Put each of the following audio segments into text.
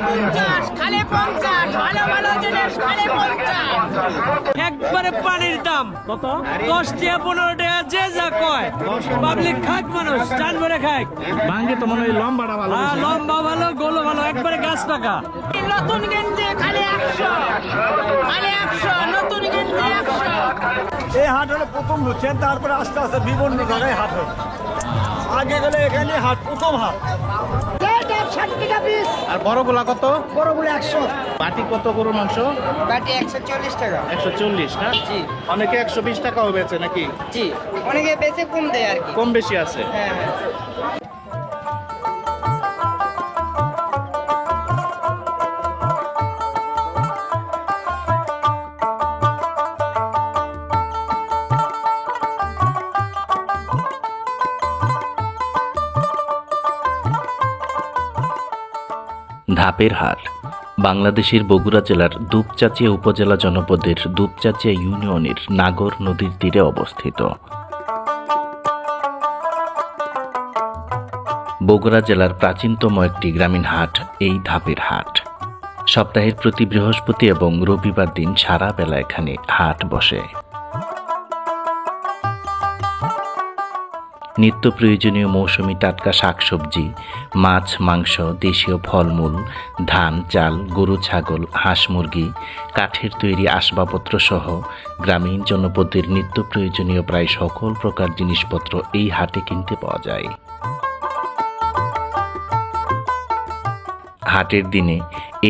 50, খালি 50, ভালো ভালো জিনিস খালি 50। একবারে পানির দাম কত? 10 টাকা 15 টাকা যে যা কয়। পাবলিক খাক মানুষ চান ভরে খাক। ভাঙ্গে তো মনে হয় লম্বাটা ভালো। হ্যাঁ লম্বা ভালো, গোলো ভালো, একবারে গাছ পাকা। নতুন গেঞ্জি খালি 100, খালি 100, নতুন গেঞ্জি 100। এই হাট হলে প্রথম হচ্ছে, তারপরে আস্তে আস্তে বিভিন্ন জায়গায় হাট হয়। আগে গেলে এখানে হাট, প্রথম হাট। 60 টাকা পিস। আর বড়গুলা কত? বড়গুলো 100। বাটি কত গরুর মাংস? বাটি 140 টাকা। 140 না? জি। অনেকে 120 টাকাও বেচে নাকি? জি, অনেকে বেশি কম দেয় আর কি। কম বেশি আছে। হ্যাঁ হ্যাঁ। ধাপের হাট বাংলাদেশের বগুড়া জেলার দুপচাঁচিয়া উপজেলা জনপদের দুপচাঁচিয়া ইউনিয়নের নাগর নদীর তীরে অবস্থিত। বগুড়া জেলার প্রাচীনতম একটি গ্রামীণ হাট এই ধাপের হাট। সপ্তাহের প্রতি বৃহস্পতি এবং রবিবার দিন সারা বেলা এখানে হাট বসে। নিত্য প্রয়োজনীয় মৌসুমী টাটকা শাকসবজি, মাছ, মাংস, দেশীয় ফলমূল, ধান, চাল, গরু, ছাগল, হাঁস, মুরগি, কাঠের তৈরি আসবাবপত্র সহ গ্রামীণ জনপদের নিত্য প্রয়োজনীয় প্রায় সকল প্রকার জিনিসপত্র এই হাটে কিনতে পাওয়া যায়। হাটের দিনে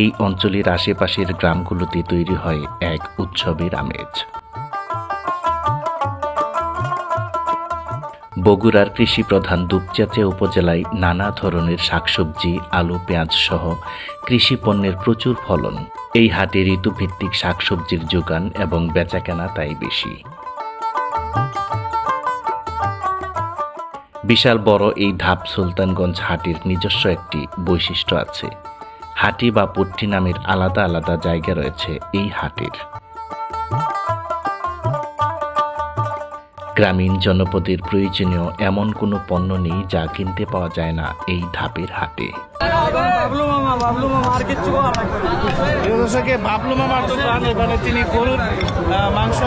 এই অঞ্চলের আশেপাশের গ্রামগুলোতে তৈরি হয় এক উৎসবের আমেজ। বগুড়ার কৃষি প্রধান দুপচাঁচিয়া উপজেলায় নানা ধরনের শাকসবজি, আলু, পেঁয়াজ সহ কৃষি পণ্যের প্রচুর ফলন। এই হাটে ঋতুভিত্তিক শাকসবজির যোগান এবং বেচাকেনা তাই বেশি। বিশাল বড় এই ধাপ সুলতানগঞ্জ হাটের নিজস্ব একটি বৈশিষ্ট্য আছে। হাটি বা পট্টি নামের আলাদা আলাদা জায়গা রয়েছে এই হাটের। গ্রামীণ জনপদের প্রয়োজনীয় এমন কোনো পণ্য নেই যা কিনতে পাওয়া যায় না এই ধাপের হাটে। বাবলু মামার দোকান, এখানে তিনি গরুর মাংস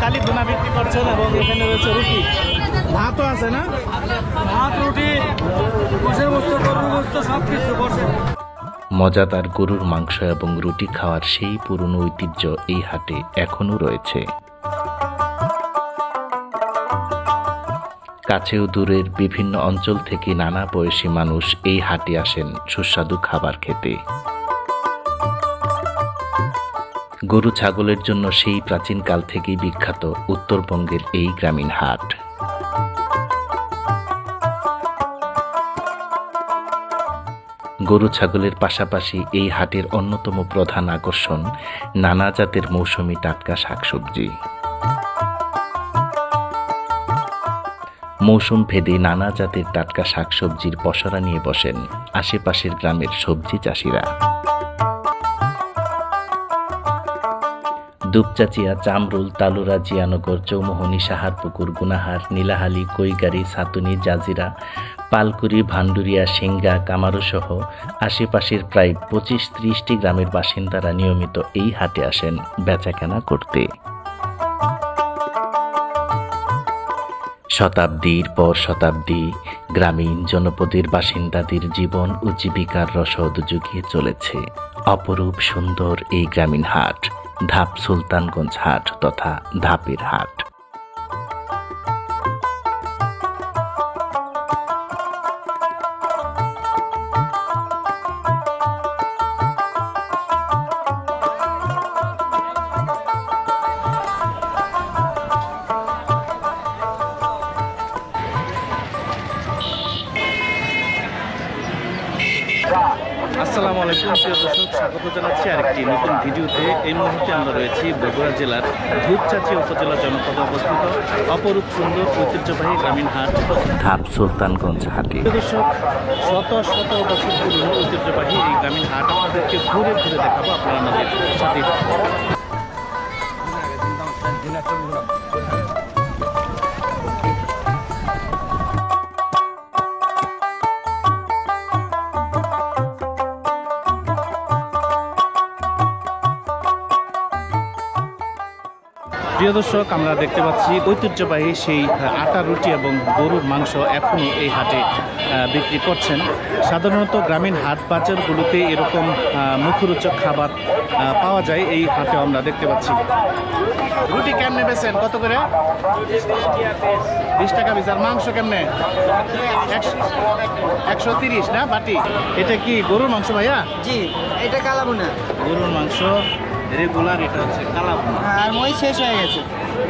কালি ভুনা বিক্রি করছেন এবং এখানে রয়েছে রুটি, ভাতও আছে না? ভাত, রুটি, বসে বসতে, গরুর বসতে সবকিছু বসে। মজাদার গরুর মাংস এবং রুটি খাওয়ার সেই পুরনো ঐতিহ্য এই হাটে এখনো রয়েছে। কাছে ও দূরের বিভিন্ন অঞ্চল থেকে নানা বয়সী মানুষ এই হাটে আসেন সুস্বাদু খাবার খেতে। গরু ছাগলের জন্য সেই প্রাচীনকাল থেকেই বিখ্যাত উত্তরবঙ্গের এই গ্রামীণ হাট। গরু ছাগলের পাশাপাশি এই হাটের অন্যতম প্রধান আকর্ষণ নানা জাতের মৌসুমী টাটকা শাকসবজি। মৌসুম ভেদে নানা জাতের টাটকা শাকসবজির পসরা নিয়ে বসেন আশেপাশের গ্রামের সবজি চাষিরা। দুপচাঁচিয়া, চামরুল, তালুরা, জিয়ানগর, চৌমোহনী, সাহারপুকুর, গুনাহার, নীলাহালি, কৈগারি, সাতুনি, জাজিরা, পালকুড়ি, ভান্ডুরিয়া, সিংগা, কামারু সহ আশেপাশের প্রায় 25-30টি গ্রামের বাসিন্দারা নিয়মিত এই হাটে আসেন বেচাকেনা করতে। শতাব্দীর পর শতাব্দী গ্রামীণ জনপদের বাসিন্দাদের জীবন ও জীবিকার রসদ জুগিয়ে চলেছে অপরূপ সুন্দর এই গ্রামীণ হাট, ধাপ সুলতানগঞ্জ হাট তথা ধাপের হাট। আসসালামু আলাইকুম প্রিয় দর্শক, স্বাগত জানাচ্ছি আরেকটি নতুন ভিডিওতে। এই মুহূর্তে আমরা রয়েছি বগুড়া জেলার দুপচাঁচিয়া উপজেলা জনপদে অবস্থিত অপরূপ সুন্দর ঐতিহ্যবাহী গ্রামীণ হাট ধাপ সুলতানগঞ্জ হাটে। প্রিয় দর্শক, শত শত বছর পুরনো ঐতিহ্যবাহী এই গ্রামীণ হাট আপনাদেরকে ঘুরে ঘুরে দেখাবো। আপনারা আমাদের সাথে প্রিয় দর্শক, আমরা দেখতে পাচ্ছি ঐতিহ্যবাহী সেই আটা রুটি এবং গরুর মাংস এখনও এই হাটে বিক্রি করছেন। সাধারণত গ্রামীণ হাট বাজারগুলোতে এরকম মুখরোচক খাবার পাওয়া যায়, এই হাটে আমরা দেখতে পাচ্ছি। রুটি কেমনে বেছেন, কত করে? 20 টাকা পিস। আর মাংস কেমনে? 130 না বাটি? এটা কি গরুর মাংস ভাইয়া? জি, এটা কালাবুনা। গরুর মাংস রেগুলার, এটা হচ্ছে কালাভুনা। আর মই শেষ হয়ে গেছে।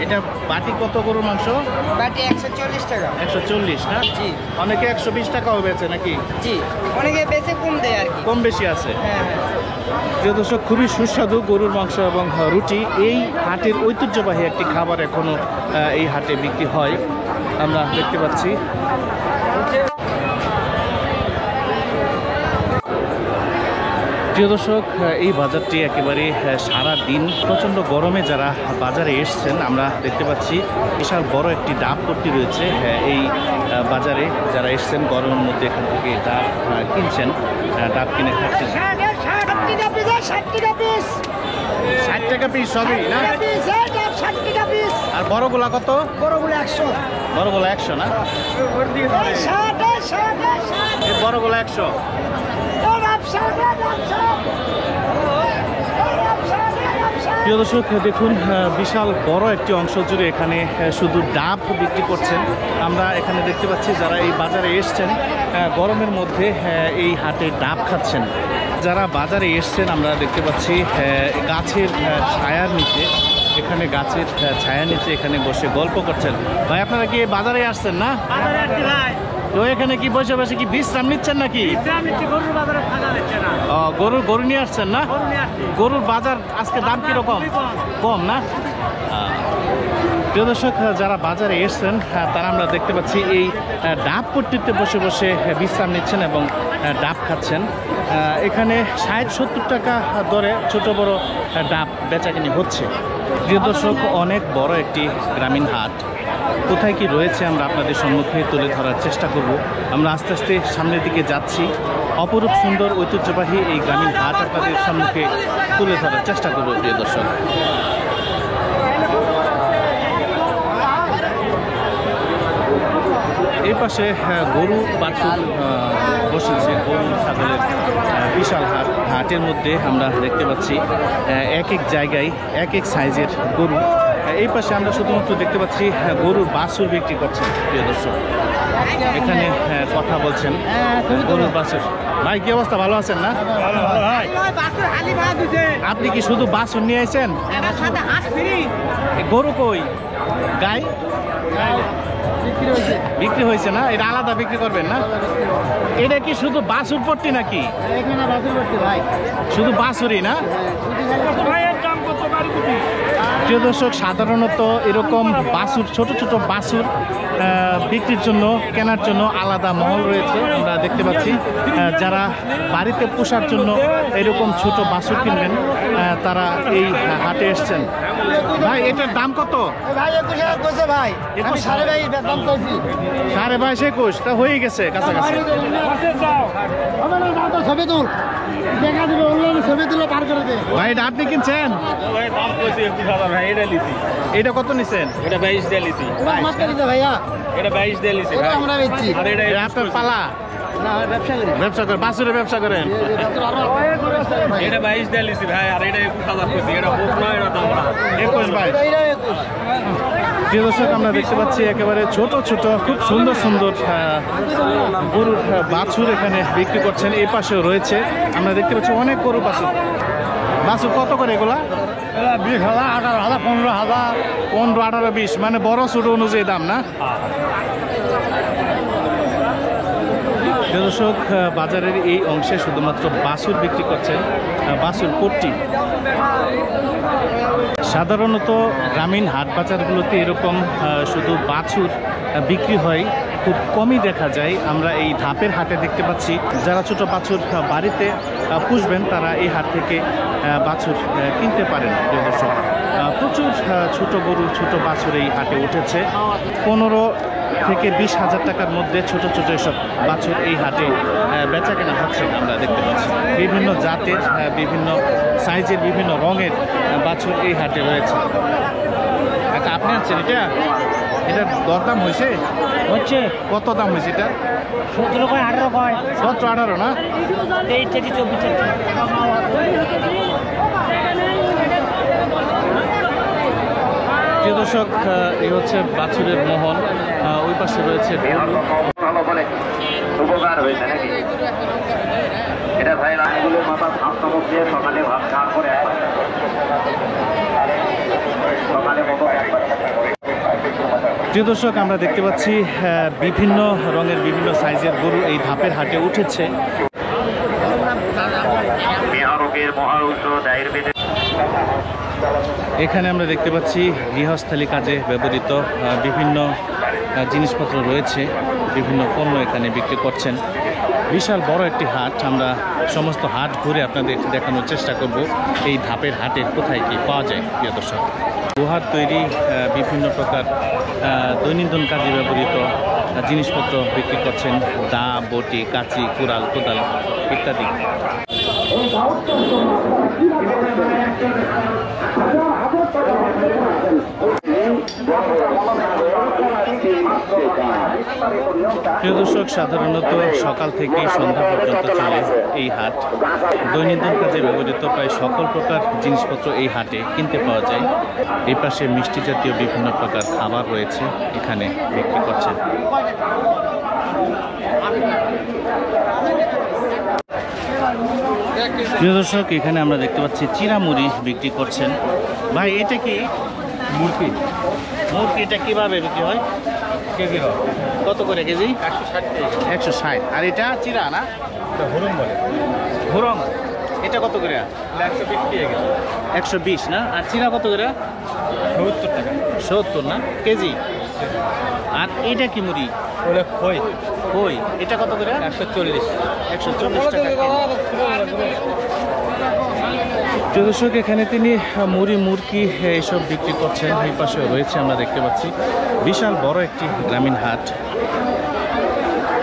এটা বাটি কত গরুর মাংস? বাটি 140 টাকা। 140 না? জি। অনেকে 120 টাকাও বেচে নাকি? জি, অনেকে বেশি কম দেয় আর কি। কম বেশি আছে। হ্যাঁ হ্যাঁ। প্রিয় দর্শক, খুবই সুস্বাদু গরুর মাংস এবং রুটি। এই হাটের ঐতিহ্যবাহী একটি খাবার এখনো এই হাটে বিক্রি হয়, আমরা দেখতে পাচ্ছি। প্রিয় দর্শক, এই বাজারটি একেবারে সারা দিন প্রচণ্ড গরমে যারা বাজারে এসছেন, আমরা দেখতে পাচ্ছি বিশাল বড় একটি ডাব ভর্তি রয়েছে। এই বাজারে যারা এসছেন গরমের মধ্যে এখান থেকে ডাব কিনছেন, ডাব কিনে খাচ্ছেন। 60 টাকা পিস সবই না? আর বড়গুলা কত? বড়গুলো 100। বড়গুলা 100 না? এই বড়গুলা 100। প্রিয় দর্শক, দেখুন বিশাল বড় একটি অংশ জুড়ে এখানে শুধু ডাব বিক্রি করছেন। আমরা এখানে দেখতে পাচ্ছি যারা এই বাজারে এসছেন গরমের মধ্যে এই হাটে ডাব খাচ্ছেন। যারা বাজারে এসছেন আমরা দেখতে পাচ্ছি গাছের ছায়ার নিচে, এখানে গাছের ছায়ার নিচে এখানে বসে গল্প করছেন। ভাই, আপনারা কি বাজারে আসছেন না? তো এখানে কি বসে বসে কি বিশ্রাম নিচ্ছেন নাকি? গরু নিয়ে আসছেন না? গরুর বাজার আজকে দাম কিরকম? কম না? প্রিয় দর্শক, যারা বাজারে এসছেন তারা আমরা দেখতে পাচ্ছি এই ডাব পট্টিতে বসে বসে বিশ্রাম নিচ্ছেন এবং ডাব খাচ্ছেন। এখানে 60-70 টাকা দরে ছোট বড় ডাব বেচাকিনি হচ্ছে। প্রিয় দর্শক, অনেক বড় একটি গ্রামীণ হাট। কোথায় কি রয়েছে আমরা আপনাদের সম্মুখে তুলে ধরার চেষ্টা করব। আমরা আস্তে আস্তে সামনের দিকে যাচ্ছি। অপরূপ সুন্দর ঐতিহ্যবাহী এই গ্রামীণ হাট আপনাদের সম্মুখে তুলে ধরার চেষ্টা করব প্রিয় দর্শক। এই পাশে গরু বাছুর বসেছে, গরু ছাগলের বিশাল হাট। হাটের মধ্যে আমরা দেখতে পাচ্ছি এক এক জায়গায় এক এক সাইজের গরু। এই পাশে আমরা শুধুমাত্র দেখতে পাচ্ছি গরুর বাছুর বিক্রি করছেন প্রিয় দর্শক। এখানে কথা বলছেন গরুর বাছুর। ভাই, কি অবস্থা, ভালো আছেন না? আপনি কি শুধু বাছুর নিয়ে আসেন? গরু কই? গাই বিক্রি হয়েছে না? এটা আলাদা বিক্রি করবেন না? এটা কি শুধু বাছুর পট্টি নাকি? শুধু বাছুরই না? প্রিয় দর্শক, সাধারণত এরকম বাছুর, ছোট ছোট বাছুর বিক্রির জন্য, কেনার জন্য আলাদা মহল রয়েছে। আমরা দেখতে পাচ্ছি যারা বাড়িতে পোষার জন্য এরকম ছোট বাছুর কিনবেন তারা এই হাটে এসছেন। ভাই, এটার দাম কত? ভাই 21 ভাই, আমি 22.5 দাম কইছি। 22.5 21 তা হয়ে গেছে কাছাকাছি। ছবি তুল, দেখা দিবে অনলাইনে ছবি তুলে পার করে দে। ভাই, এটা আপনি কিনছেন? এটা কত নিছেন? এটা 22 দিয়ে লিছি ভাইয়া, এটা 22 দিয়ে লিছি এটা আমরা বেচছি। আর এটা আপনার পালা? না, ব্যবসা করি। ব্যবসা করেন, বাছুরের ব্যবসা করেন? এটা 22 দিয়ে লিছি ভাই, আর এটা 21,000 কইছি। এটা বুক নয়, এটা দাম 21 ভাই। প্রিয় দর্শক, আমরা দেখতে পাচ্ছি একেবারে ছোট ছোট খুব সুন্দর সুন্দর গরুর বাছুর এখানে বিক্রি করছেন। এই পাশেও রয়েছে, আমরা দেখতে পাচ্ছি অনেক গরু বাছুর। বাছুর কত করে এগুলা? 20,000, 18,000, 15,000। 15, 18, 20, মানে বড় ছোট অনুযায়ী দাম না? দর্শক, বাজারের এই অংশে শুধুমাত্র বাছুর বিক্রি করছেন, বাছুর পট্টি। সাধারণত গ্রামীণ হাট বাজারগুলোতে এরকম শুধু বাছুর বিক্রি হয়, খুব কমই দেখা যায়। আমরা এই ধাপের হাটে দেখতে পাচ্ছি যারা ছোট বাছুর বাড়িতে পুষবেন তারা এই হাট থেকে বাছুর কিনতে পারেন। প্রিয় দর্শক, প্রচুর ছোট গরু, ছোট বাছুর এই হাটে উঠেছে। 15 থেকে 20,000 টাকার মধ্যে ছোট ছোট এসব বাছুর এই হাটে বেচা কেনা হচ্ছে আমরা দেখতে পাচ্ছি। বিভিন্ন জাতের, বিভিন্ন সাইজের, বিভিন্ন রঙের বাছুর এই হাটে রয়েছে। কাকা আপনি আনছেন এটা? এটার দরদাম হয়েছে? হচ্ছে কত দাম হয়েছে এটা? 17 কয় 18 কয় 17-18 না? 23-24। প্রিয় দর্শক, এই হচ্ছে বাছুরের মোহন। ওই পাশে রয়েছে গরু। ভালো বলে উপকার হয়েছে নাকি? এটা ভাই রানগুলোর মাথা ভাত নমক দিয়ে সকালে ভাত খাওয়ার পরে সকালে মতো প্রিয় দর্শক, আমরা দেখতে পাচ্ছি বিভিন্ন রঙের বিভিন্ন সাইজের গরু এই ধাপের হাটে উঠেছে। বিহারকের মহাঔষধ আয়ুর্বেদের এখানে আমরা দেখতে পাচ্ছি গৃহস্থালী কাজে ব্যবহৃত বিভিন্ন জিনিসপত্র রয়েছে, বিভিন্ন পণ্য এখানে বিক্রি করছেন। বিশাল বড় একটি হাট। আমরা সমস্ত হাট ঘুরে আপনাদের দেখানোর চেষ্টা করব এই ধাপের হাটে কোথায় কি পাওয়া যায়। প্রিয় দর্শক, লোহার তৈরি বিভিন্ন প্রকার দৈনন্দিন কাজে ব্যবহৃত জিনিসপত্র বিক্রি করছেন। দা, বটি, কাঁচি, কুড়াল, কোদাল ইত্যাদি। প্রিয় দর্শক, সাধারণত সকাল থেকে সন্ধ্যা পর্যন্ত চলে এই হাট। দৈনন্দিন কাজে ব্যবহৃত প্রায় সকল প্রকার জিনিসপত্র এই হাটে কিনতে পাওয়া যায়। এই পাশে মিষ্টি জাতীয় বিভিন্ন প্রকার খাবার রয়েছে, এখানে বিক্রি করছেন। প্রিয় দর্শক, এখানে আমরা দেখতে পাচ্ছি চিরামুড়ি বিক্রি করছেন। ভাই এটা কি মুরগি? মুরগি এটা কিভাবে বিক্রি হয়? কেজি কত করে কেজি? 160। আর এটা চিরা না? হুরং বলে। হুরং এটা কত করে? 120 না? আর চিরা কত করে? 70 টাকা। 70 না কেজি? আর এটা কি মুড়ি? কই কই এটা কত করে? 140 টাকা। দর্শক, এখানে তিনি মুড়ি, মুরগি এইসব বিক্রি করছেন। এই পাশে রয়েছে আমরা দেখতে পাচ্ছি বিশাল বড় একটি গ্রামীণ হাট।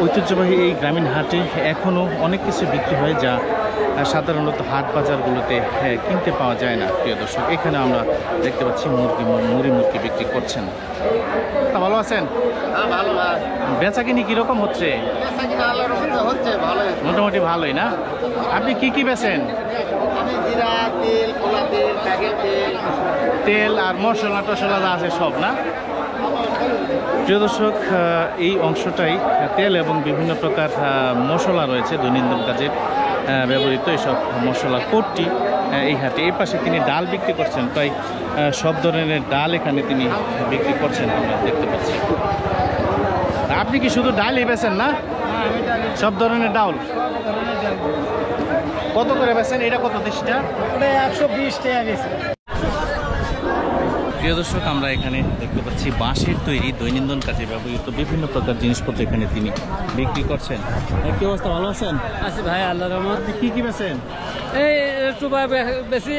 ঐতিহ্যবাহী এই গ্রামীণ হাটে এখনও অনেক কিছু বিক্রি হয় যা সাধারণত হাট বাজারগুলোতে কিনতে পাওয়া যায় না। প্রিয় দর্শক, এখানে আমরা দেখতে পাচ্ছি মুড়ি বিক্রি করছেন। তা ভালো আছেন? বেচা কিনি কিরকম হচ্ছে? মোটামুটি ভালোই না? আপনি কি কি বেচেন? তেল আর মশলা টশলা যা আছে সব না? প্রিয় দর্শক, এই অংশটাই তেল এবং বিভিন্ন প্রকার মশলা রয়েছে দৈনন্দিন কাজে ব্যবহৃত এইসব মশলা কোটটি এই হাটে। এই পাশে তিনি ডাল বিক্রি করছেন, প্রায় সব ধরনের ডাল এখানে তিনি বিক্রি করছেন আমরা দেখতে পাচ্ছি। আপনি কি শুধু ডালই বেচেন না? সব ধরনের ডাল কত করে বেচেন? এটা কত দেশটা? 120 টাকা গেছে। প্রিয় দর্শক, আমরা এখানে দেখতে পাচ্ছি বাঁশের তৈরি দৈনন্দিন কাজে ব্যবহৃত বিভিন্ন প্রকার জিনিসপত্র এখানে তিনি বিক্রি করছেন। কি অবস্থা, ভালো আছেন? আছি ভাই, আল্লাহর রহমত। কি কি বেচেন? এই একটু বেশি।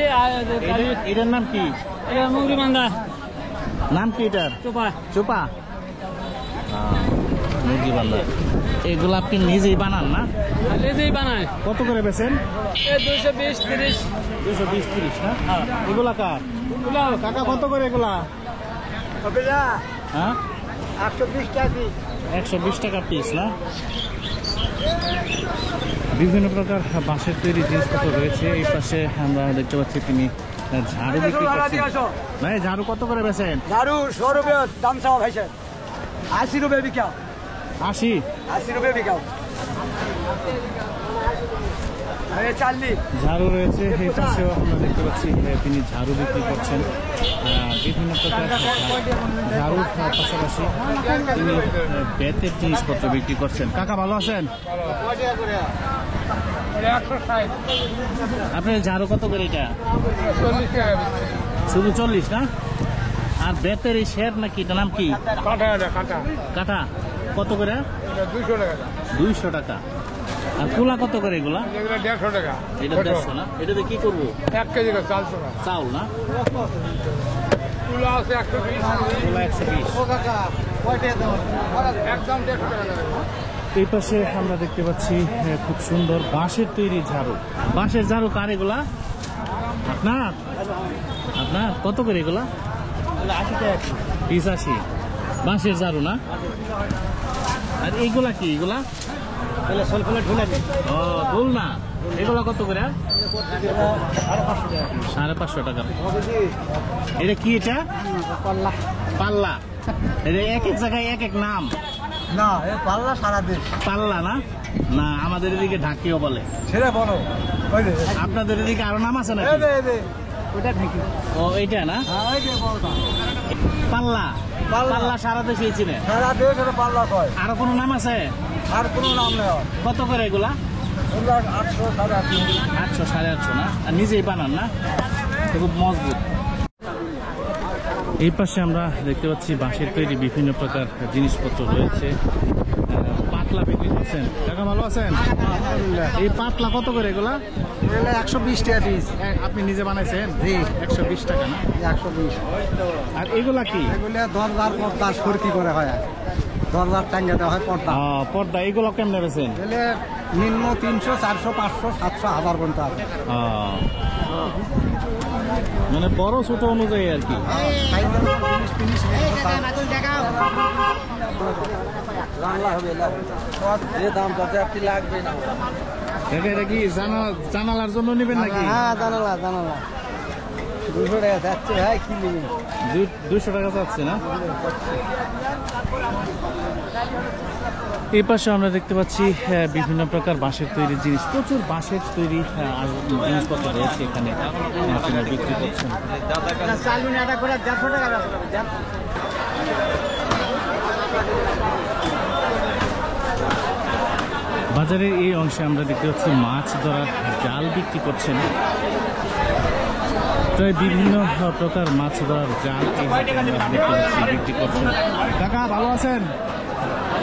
এটার নাম কি? এটা মুগরি বান্ধা। নাম কি এটার? চোপা। চোপা, মুরগি বান্ধা। এগুলো আপনি নিজেই বানান না? নিজেই বানায়। কত করে বেচেন? 220-30। 220-30 না? এগুলা কার? কাকা কত করে এগুলা? হ্যাঁ, 120 টাকা পিস। 120 টাকা পিস না? বিভিন্ন প্রকার বাঁশের তৈরি জিনিসপত্র রয়েছে। এই পাশে আমরা দেখতে পাচ্ছি তিনি ঝাড়ু বিক্রি করছেন। ভাই, ঝাড়ু কত করে বেচেন? ঝাড়ু 100 রুপিয়া দাম চাওয়া ভাই স্যার। 80 রুপিয়া বিকাও। 80 রুপিয়া বিকাও। ঝাড়ু রয়েছে। এই পাশেও আমরা দেখতে পাচ্ছি তিনি ঝাড়ু বিক্রি করছেন। বিভিন্ন প্রকার ঝাড়ুর পাশাপাশি তিনি বেতের জিনিসপত্র বিক্রি করছেন। কাকা ভালো আছেন? আপনার ঝাড়ু কত করে এটা? শুধু 40 না? আর বেতের এই শের নাকি, এটা নাম কি? কাটা কত করে? 200 টাকা। আর কুলা কত করে এগুলা? 150 টাকা। এটা 150 না? এটাতে কি করবো? 1 কেজি চাল চাউল না? কুলা আছে 120। কুলা 120। একদম 150 টাকা। এই পাশে আমরা দেখতে পাচ্ছি খুব সুন্দর বাঁশের তৈরি ঝাড়ু। বাঁশের ঝাড়ু কার এগুলা? আপনার? কত করে এগুলা? 80 টাকা পিস 80 বাঁশের ঝাড়ু না? আর এইগুলা কি? এগুলা তাহলে সল ফলে ঢুলে দিই ও দোল না, এগুলা কত করে? 550 টাকা 550 টাকা। এটা কি? এটা পাল্লা পাল্লা। এটা এক এক জায়গায় এক এক নাম। না এই পাল্লা সারা দেশ পাল্লা না? না আমাদের এদিকে ঢাকিও বলে। ছেড়ে বলো ওই যে আপনাদের এদিকে আরো নাম আছে নাকি? এই যে ওটা ঢেকি ও এইটা না হ্যাঁ ওই যে বড়টা পাল্লা। পাল্লা। পাল্লা সারা দেশে চিনে। সারা দেশ এটা পাল্লা কয় আরো কোনো নাম আছে? আর কোনো নাম নেই কত করে এগুলা? ওগুলা 800 850 800 850 না? আর নিজেই বানান না? তো খুব মজবুত। এই পাশে আমরা দেখতে পাচ্ছি বাঁশের তৈরি বিভিন্ন প্রকার জিনিসপত্র রয়েছে। পাতলা বিক্রি করছেন। কাকা ভালো আছেন? এই পাতলা কত করে এগুলা? এগুলা 120 টাকা পিস আপনি নিজে বানাইছেন? জি 120 টাকা না? 120 আর এগুলা কি? এগুলা দরজার পর্দা সরকি করে হয় দরজার টাঙ্গে দেওয়া হয় পর্দা পর্দা। এগুলো কেমনে বেছেন? এগুলো নিম্ন 300 400 500 700 1000 পর্যন্ত আছে মানে বড় ছোট অনুযায়ী আর কি। এটা কি জানালার জন্য নেবেন নাকি? হ্যাঁ জানালা 200 টাকা যাচ্ছে ভাই কি নেবেন? 200 টাকা যাচ্ছে না? এই পাশে আমরা দেখতে পাচ্ছি বিভিন্ন প্রকার বাঁশের তৈরি জিনিস, প্রচুর বাঁশের তৈরি জিনিসপত্র রয়েছে এখানে তিনি বিক্রি করছেন। বাজারের এই অংশে আমরা দেখতে পাচ্ছি মাছ ধরার জাল বিক্রি করছেন। প্রায় বিভিন্ন প্রকার মাছ ধরার জাল এই হাটে আমরা দেখতে পাচ্ছি বিক্রি করছেন। কাকা ভালো আছেন?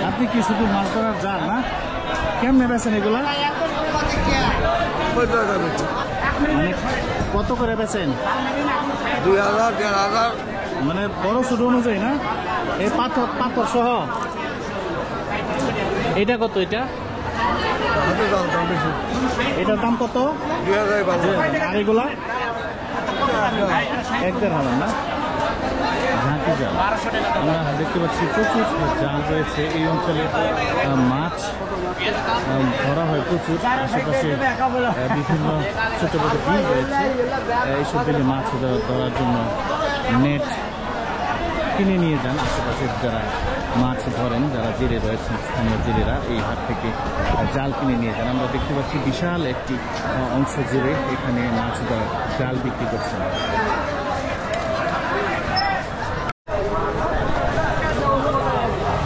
আপনি কি শুধু মাছ ধরার জাল না? কেমনে বেছেন এগুলা? মানে কত করে বেছেন? 2000 1500 মানে বড় ছোট অনুযায়ী না? এই পাথর সহ এটা কত? এটার দাম কত? 2000 আর এগুলা 1,500 না? ঝাঁকি জাল আমরা দেখতে পাচ্ছি, প্রচুর জাল রয়েছে এই অঞ্চলে। মাছ ধরা হয় প্রচুর। আশেপাশে বিভিন্ন ছোট ছোট বিল রয়েছে। এইসব বিলে মাছ ধরার জন্য নেট কিনে নিয়ে যান আশেপাশে যারা মাছ ধরেন, যারা জেলে রয়েছেন, স্থানীয় জেলেরা এই হাট থেকে জাল কিনে নিয়ে যান। আমরা দেখতে পাচ্ছি বিশাল একটি অংশ জুড়ে এখানে মাছ ধরার জাল বিক্রি করছেন।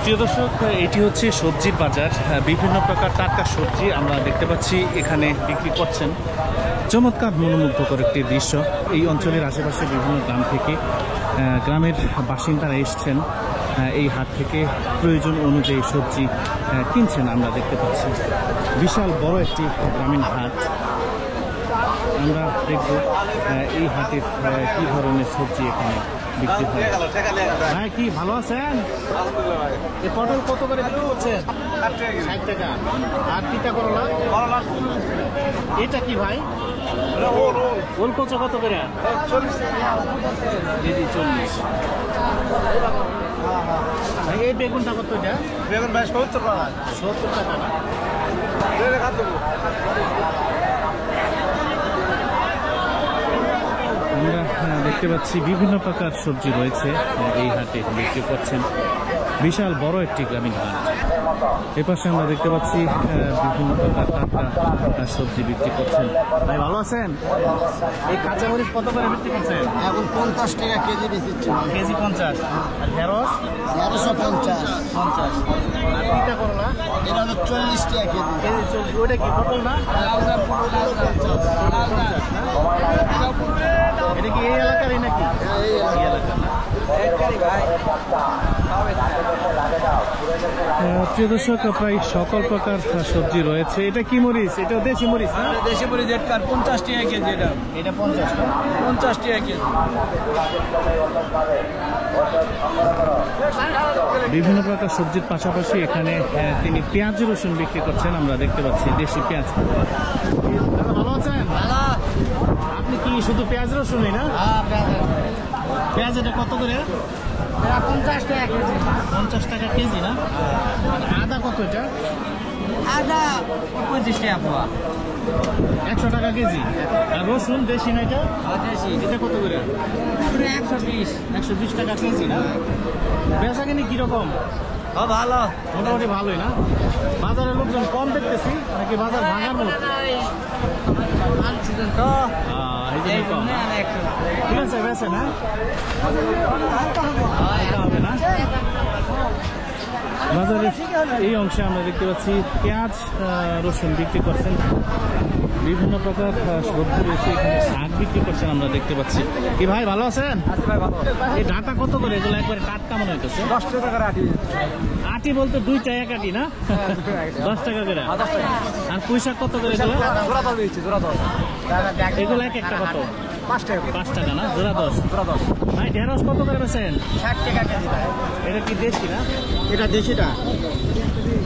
প্রিয় দর্শক, এটি হচ্ছে সবজির বাজার। বিভিন্ন প্রকার টাটকা সবজি আমরা দেখতে পাচ্ছি এখানে বিক্রি করছেন। চমৎকার মনোমুগ্ধকর একটি দৃশ্য। এই অঞ্চলের আশেপাশে বিভিন্ন গ্রাম থেকে গ্রামের বাসিন্দারা এসছেন এই হাট থেকে প্রয়োজন অনুযায়ী সবজি কিনছেন। আমরা দেখতে পাচ্ছি বিশাল বড় একটি গ্রামীণ হাট। আমরা দেখব এই হাটের কি ধরনের সবজি এখানে বিক্রি হয়। ভাই কি ভালো আছেন? এই পটল কত করে বিক্রি করছেন? 60 টাকা। আর তিতা করলা? এটা কি ভাই? ওল কচু কত করে? 40 কেজি 40। এই বেগুনটা কত? এটা বেগুন ভাই 70 টাকা 70 টাকা না? আমরা দেখতে পাচ্ছি বিভিন্ন প্রকার সবজি রয়েছে এই হাটে বিক্রি করছেন। বিশাল বড় একটি গ্রামীণ হাট। এপাশে আমরা দেখতে পাচ্ছি বিভিন্ন প্রকার টাটকা সবজি বিক্রি করছেন। ভাই ভালো আছেন? এই কাঁচামরিচ কত করে বিক্রি করছেন? এখন 50 টাকা কেজি বেচেছি কেজি 50। আর ঢেঁড়স? 1150 50। আর তিতা করলা? এটা হলো 40 টাকা কেজি কেজি 40। ওইটা কি পটল না? এটা কি এই এলাকারই নাকি? এই এলাকার না? প্রিয় দর্শক, প্রায় সকল প্রকার সবজি রয়েছে। এটা কি মরিচ? এটা দেশি মরিচ না? দেশি মরিচ 50 টাকা কেজি এটা 50 না? 50 টাকা কেজি বিভিন্ন প্রকার সবজির পাশাপাশি এখানে তিনি পেঁয়াজ রসুন বিক্রি করছেন। আমরা দেখতে পাচ্ছি দেশি পেঁয়াজ। ভালো আছেন? আপনি কি শুধু পেঁয়াজ রসুনই না? পেঁয়াজ এটা কত করে? 50 টাকা কেজি। 50 টাকা কেজি না? আর আদা কত এটা? আদা 25 টাকা পোয়া। 100 টাকা কেজি। আর রসুন দেশি না এটা? দেশি। এটা কত করে? 120। 120 টাকা কেজি না? বেচা কিনি কিরকম? ভালো। মোটামুটি ভালোই না? বাজারের লোকজন কম দেখতেছি নাকি বাজার ভাঙার মতো? তো এই জন্য কম। ঠিক আছে বেচে না? হালকা হবে না? বাজারের এই অংশে আমরা দেখতে পাচ্ছি পেঁয়াজ রসুন বিক্রি করছেন, বিভিন্ন প্রকার সবজি রয়েছে, এখানে শাক বিক্রি করছেন আমরা দেখতে পাচ্ছি। কি ভাই ভালো আছেন? এই ডাটা কত করে? এগুলো একবারে টাটকা মনে হইতেছে। 10 টাকা আটি। আটি বলতে 2টা এক আটি না? 10 টাকা করে। আর পুঁই শাক কত করে এগুলো? জোড়া 10 দিচ্ছি, জোড়া 10। এগুলো এক একটা কত? 5 টাকা। 5 টাকা না? জোড়া 10। জোড়া 10। ভাই ঢেঁড়স কত করে বেছেন? 60 টাকা কেজি। এটা কি দেশি না? এটা দেশিটা।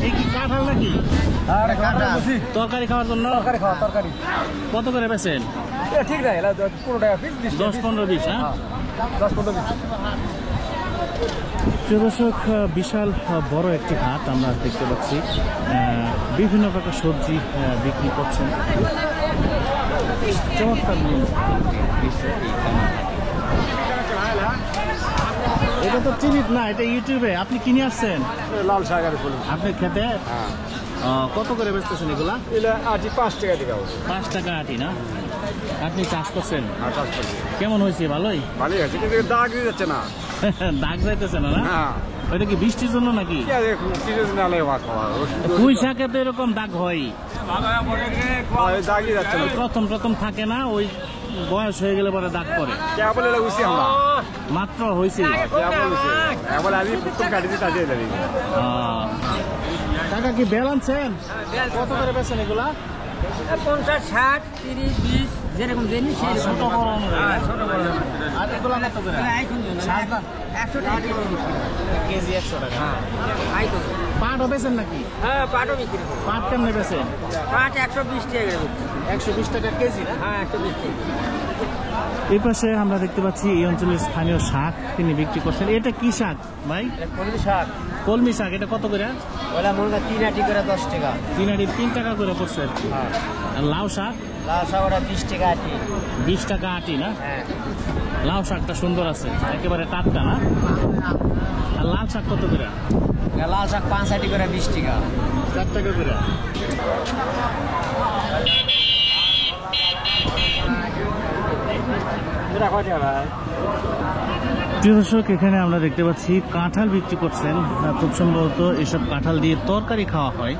এই কি কাঁঠাল নাকি? আর কাটা তরকারি খাওয়ার জন্য? তরকারি খাওয়া, তরকারি। কত করে বেছেন? এটা ঠিক না, এটা 15 টাকা পিস। 10, 15, 20 না? 10, 15 পিস। প্রিয় দর্শক, বিশাল বড় একটি হাট আমরা দেখতে পাচ্ছি। বিভিন্ন প্রকার সবজি বিক্রি করছেন। চমৎকার এটা তো চিনিত না, এটা ইউটিউবে আপনি কিনে আসছেন? লাল শাক আর ফুল। আপনি খেতে কত করে বেচতেছেন এগুলা? এটা আটি 5 টাকা দিকে। 5 টাকা আটি না? আপনি চাষ করছেন? আর চাষ করি। কেমন হয়েছে? ভালোই? ভালোই আছে, কিন্তু দাগ দিয়ে যাচ্ছে না। দাগ যাইতেছে না? না হ্যাঁ। ওইটা কি বৃষ্টির জন্য নাকি? পুঁই শাকে তো এরকম দাগ হয়, দাগই যাচ্ছে না। প্রথম থাকে না, ওই বয়স হয়ে গেলে পরে দাগ পড়ে। কেবল এটা বুঝছি আমরা। মাত্র হয়েছে। কেবল আমি প্রথম কাটিতে তাজে দাঁড়িয়ে। টাকা কি বেলানছেন? কত করে বেছেন এগুলা? 50, 60, 30, 20 যেরকম দেনি সেই ছোট বড় অনুযায়ী। ছোট বড়। আর এগুলা কত করে? সাজনা 100 টাকা কেজি 100 টাকা। আইতো। পাটও বেছেন নাকি? হ্যাঁ, পাটও বিক্রি করি। পাট কেমনে বেছেন? পাট 120 টাকা করে বিক্রি। 120 টাকা কেজি না? হ্যাঁ, 120 টাকা। এই পাশে আমরা দেখতে পাচ্ছি এই অঞ্চলের স্থানীয় শাক তিনি বিক্রি করছেন। এটা কি শাক ভাই? কলমি শাক। কলমি শাক। এটা কত করে? ওলা মনটা 3 আটি করে 10 টাকা। 3 আটি 3 টাকা করে পড়ছে। হ্যাঁ। আর লাউ শাক? লাল শাক ওটা 20 টাকা আটি। 20 টাকা আটি না? হ্যাঁ। লাউ শাকটা সুন্দর আছে, একেবারে টাটকা না? আর লাল শাক কত করে? লাল শাক 5 আটি করে 20 টাকা। 4 টাকা করে। প্রিয় দর্শক, এখানে আমরা দেখতে পাচ্ছি কাঁঠাল বিক্রি করছেন। খুব সম্ভবত এসব কাঁঠাল দিয়ে তরকারি খাওয়া হয়।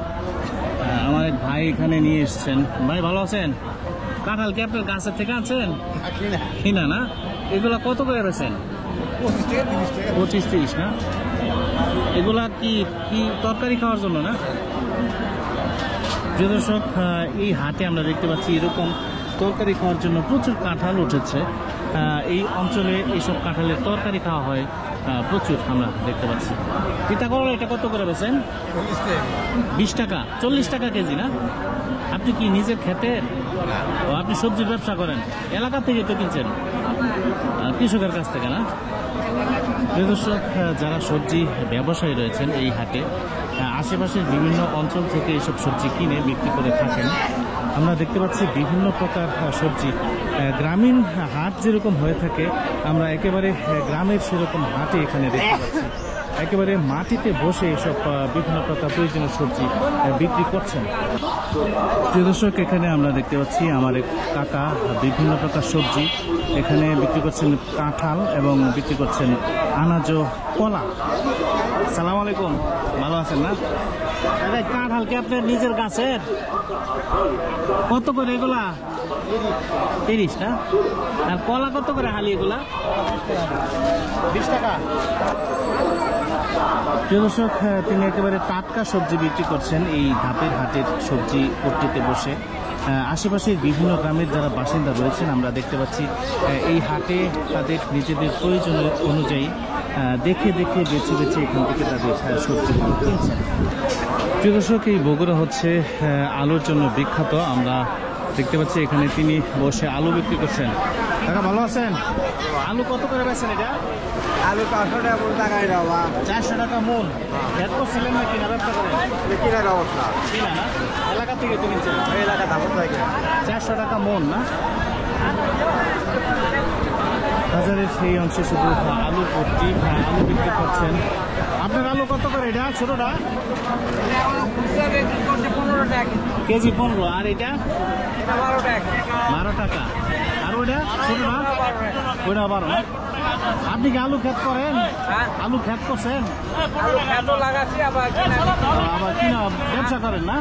আমার এক ভাই এখানে নিয়ে এসছেন। ভাই ভালো আছেন? কাঁঠাল কি আপনার গাছের থেকে আনছেন? কিনা না? এগুলা কত করে বেছেন? 25, 30 না? এগুলা কি কি তরকারি খাওয়ার জন্য না? প্রিয় দর্শক, এই হাটে আমরা দেখতে পাচ্ছি এরকম তরকারি খাওয়ার জন্য প্রচুর কাঁঠাল উঠেছে। এই অঞ্চলে এইসব কাঁঠালের তরকারি খাওয়া হয় প্রচুর, আমরা দেখতে পাচ্ছি। তিতা করলা এটা কত করে বেছেন? 20 টাকা। 40 টাকা কেজি না? আপনি কি নিজের ক্ষেতের? আপনি সবজির ব্যবসা করেন, এলাকা থেকে তো কিনছেন, কৃষকের কাছ থেকে না? প্রিয় দর্শক, যারা সবজি ব্যবসায়ী রয়েছেন এই হাটে আশেপাশের বিভিন্ন অঞ্চল থেকে এসব সবজি কিনে বিক্রি করে থাকেন। আমরা দেখতে পাচ্ছি বিভিন্ন প্রকার সবজি। গ্রামীণ হাট যেরকম হয়ে থাকে, আমরা একেবারে গ্রামের সেরকম হাটে এখানে দেখতে পাচ্ছি। একেবারে মাটিতে বসে এসব বিভিন্ন প্রকার প্রয়োজনীয় সবজি বিক্রি করছেন। প্রিয় দর্শক, এখানে আমরা দেখতে পাচ্ছি আমার এক কাকা বিভিন্ন প্রকার সবজি এখানে বিক্রি করছেন, কাঁঠাল এবং বিক্রি করছেন আনাজ ও কলা। সালাম আলাইকুম, ভালো আছেন না? কাঁঠাল কি আপনার নিজের গাছের? কত করে এগুলা? 30 না? আর কলা কত করে হালি এগুলা? 20 টাকা। প্রিয় দর্শক, তিনি একেবারে টাটকা সবজি বিক্রি করছেন এই ধাপের হাটের সবজি পট্টিতে বসে। আশেপাশের বিভিন্ন গ্রামের যারা বাসিন্দা রয়েছেন আমরা দেখতে পাচ্ছি এই হাটে তাদের নিজেদের প্রয়োজন অনুযায়ী দেখে দেখে বেছে বেছে এখান থেকে তাদের সবজিগুলো কিনছেন। প্রিয় দর্শক, এই বগুড়া হচ্ছে আলুর জন্য বিখ্যাত। আমরা দেখতে পাচ্ছি এখানে তিনি বসে আলু বিক্রি করছেন। কাকা ভালো আছেন? আলু কত করে বেচেন এটা? আলু 400 টাকা মন টাকাই দেওয়া 400 টাকা মন। খেত করছিলেন না কিনা ব্যবসা করেন? কিনার অবস্থা কিনা না, এলাকা থেকে তো কিনছেন। এই এলাকা দাম থাকে 400 টাকা মন না। বাজারের সেই অংশে শুধু আলু ভর্তি, আলু বিক্রি করছেন। আপনার আলু কত করে এটা? ছোটটা 15 টাকা কেজি 15, আর এটা 12 টাকা 12 টাকা, আর ওইটা ছোটটা ওইটা 12 না। আপনি কি আলু ক্ষেত করেন? আলু ক্ষেত করছেন? আলু খেতো লাগাচ্ছি আবার আবার কিনা ব্যবসা করেন না?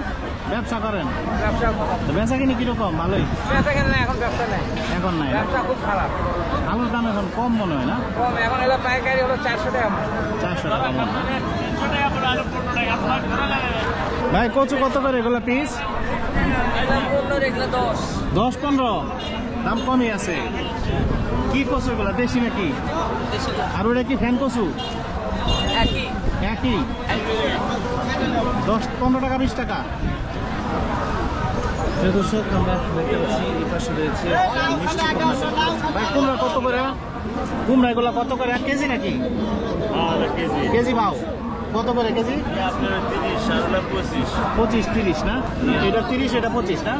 ব্যবসা করেন? ব্যবসা তো বেচা কিনি কিরকম? ভালোই কেন না, এখন ব্যবসা নেই, এখন নাই না? ব্যবসা খুব খারাপ, আলুর দাম এখন কম মনে হয় না? কম এখন এলো পাইকারি হলো 400 টাকা 400 টাকা মন। ভাই কচু কত করে এগুলো পিস? 10-15 দাম কমই আছে। কি কচু এগুলো, দেশি নাকি? আর ওটা কি ফ্যান কচু? একই 10-15 টাকা 20 টাকা। দর্শক আমরা দেখতে পাচ্ছি এই পাশে রয়েছে মিষ্টি কুমড়া। ভাই কুমড়া কত করে? কুমড়া এগুলো কত করে? 1 কেজি নাকি? কেজি ভাও কত করে কেজি? 25-30 না? এটা 30, এটা 25 না?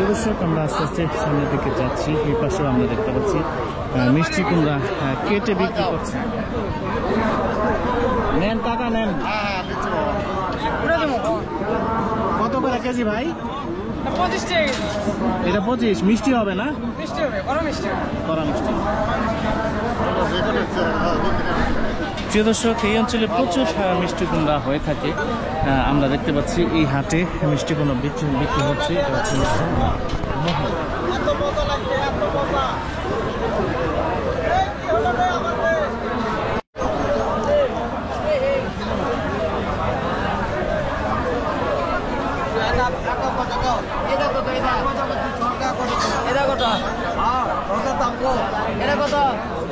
দর্শক আমরা আস্তে আস্তে সামনের দিকে যাচ্ছি। এই পাশেও আমরা দেখতে পাচ্ছি মিষ্টি কুমড়া কেটে বিক্রি করছে। নেন টাকা নেন। কত করে কেজি ভাই? 25 টাকা এটা 25। মিষ্টি হবে না? মিষ্টি হবে, বড় মিষ্টি হবে। কড়া মিষ্টি। প্রিয় দর্শক, এই অঞ্চলে প্রচুর মিষ্টি কুমড়া হয়ে থাকে। আমরা দেখতে পাচ্ছি এই হাটে মিষ্টি কুমড়া বিক্রি হচ্ছে। এটা হচ্ছে মোহন।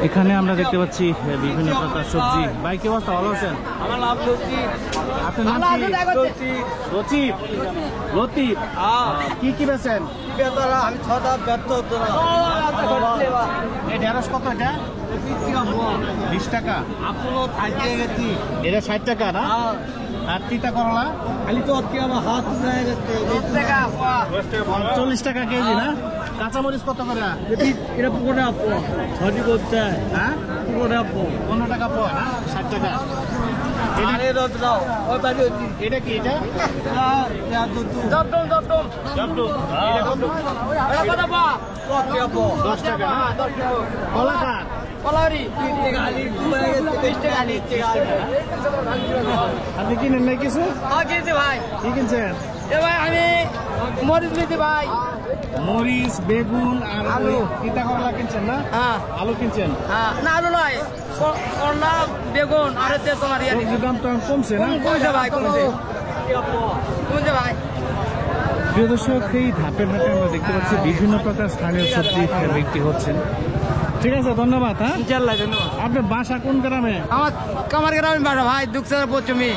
এখানে আমরা দেখতে পাচ্ছি বিভিন্ন প্রকার সবজি। ভাই কি অবস্থা, ভালো আছেন? আমার লাভ লতি আপনার নাম কি? লতিফ। লতিফ কি কি বেছেন? আমি 6টা ব্যর্থ হতো না এই ঢেঁড়স কত? এটা 20 টাকা। আপনো খাইতে গেছি এটা 60 টাকা না? আর তিতা করলা খালি তো আজকে আমার হাত উঠে গেছে 40 টাকা কেজি না? কাঁচামরিচ কত করে? এটা 15 টাকা পোয়া ছটি করতে হ্যাঁ 15 টাকা পোয়া 15 টাকা পোয়া না? 60 টাকা। আরে রোদ দাও ওই বাড়ি হচ্ছি এটা কি? এটা দম জবডু। এটা কত? 10 টাকা না? কলা কাঠ কলারি 3 টাকা আলি 20 টাকা আলি আপনি কিনেন নাই কিছু? কিনছি ভাই কি কিনছেন? এ ভাই আমি মরিচ নিতে ভাই মরিচ, বেগুন আর আলু। তিতা করলা কিনছেন না? হ্যাঁ আলু কিনছেন? হ্যাঁ না আলু নয় করলা বেগুন আর তোমার সবজির দাম তো এখন কমছে না? কমছে ভাই কমছে ভাই। প্রিয় দর্শক, এই ধাপের হাটে আমরা দেখতে পাচ্ছি বিভিন্ন প্রকার স্থানীয় সবজি বিক্রি হচ্ছেন। ঠিক আছে, ধন্যবাদ। হ্যাঁ, ইনশাআল্লাহ ধন্যবাদ। আপনার বাসা কোন গ্রামে? আমার কামার গ্রামে বাসা ভাই দুঃখসাগর পশ্চিমী